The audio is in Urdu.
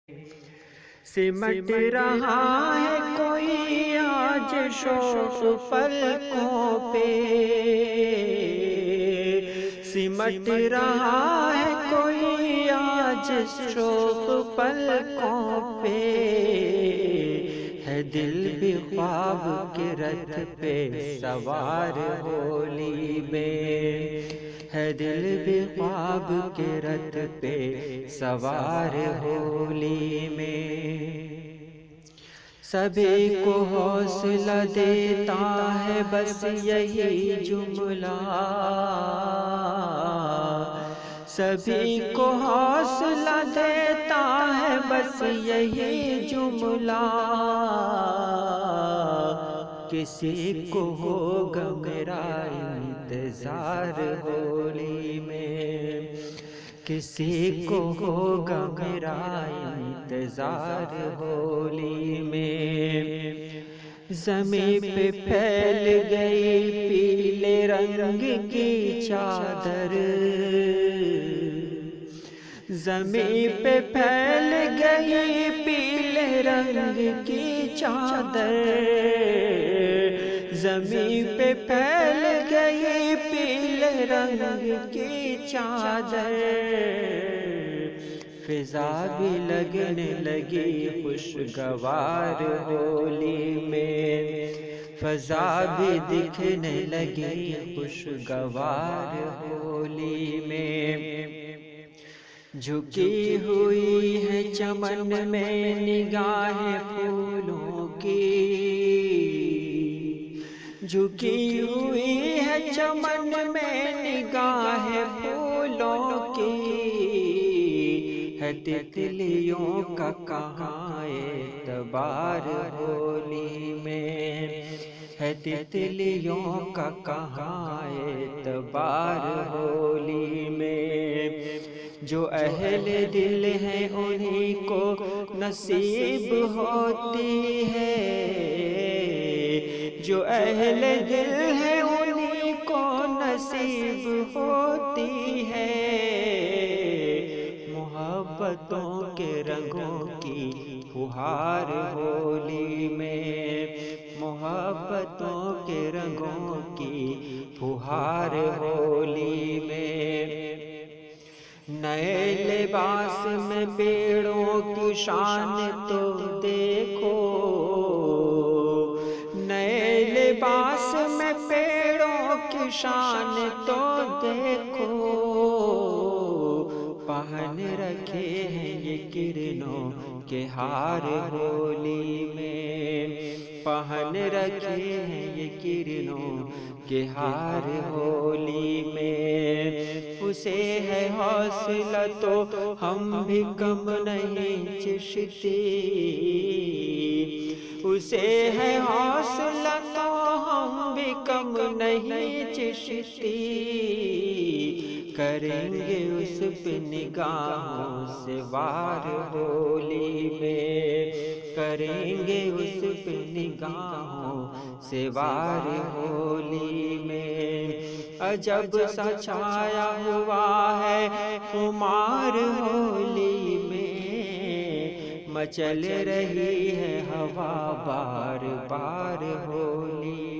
سمٹ رہا ہے کوئی آج شوق پلکوں پہ، سمٹ رہا ہے کوئی آج شوق پلکوں پہ، ہے دل بھی خواب کے رتھ پہ سوار ہولی میں، ہے دل بھی خواب کے رتھ پہ سوار ہولی میں۔ سبھی کو حوصلہ دیتا ہے بس یہی جملہ، سبھی کو حوصلہ دیتا ہے بس یہی جملہ، کسی کو ہوگا میرا انتظار ہولی میں، کسی کو ہوگا میرا انتظار ہولی میں۔ زمین پہ پھیل گئی پیلے رنگ کی چادر، زمین پہ پھیل گئی پیلے رنگ کی چادر، زمین پہ پھیل گئی پیلے رنگ کی چادر، فضا بھی لگنے لگی خوشگوار ہولی میں، فضا بھی دکھنے لگی خوشگوار ہولی میں۔ جھکی ہوئی ہے چمن میں نگاہیں پھولوں کی، جھکی ہوئی ہے چمن میں نگاہیں پھولوں کی، ہے تتلیوں کا کہاں اعتبار ہولی میں، ہے تتلیوں کا کہاں اعتبار ہولی میں۔ جو اہل دل ہیں انہیں کو نصیب ہوتی ہے، جو اہل دل ہیں انہیں کو نصیب ہوتی ہے، محبتوں کے رنگوں کی پھوہار ہولی میں، محبتوں کے رنگوں کی پھوہار ہولی میں۔ نئے لباس میں پیڑوں کی شان تو دیکھو، نئے لباس میں پیڑوں کی شان تو دیکھو، پہن رکھے ہیں یہ کرنوں کے ہار ہولی میں، پہن رکھے ہیں یہ کرنوں کے ہار ہولی میں۔ اسے ہے حوصلہ تو ہم بھی کم نہیں چشتی، اسے ہے حوصلہ تو ہم بھی کم نہیں چشتی، کریں گے اس پہ نگاہوں سے وار ہولی میں، کریں گے اس پہ نگاہوں سے وار ہولی میں۔ عجب سا چھایا ہوا ہے خمار ہولی میں، مچل رہی ہے ہوا بار بار ہولی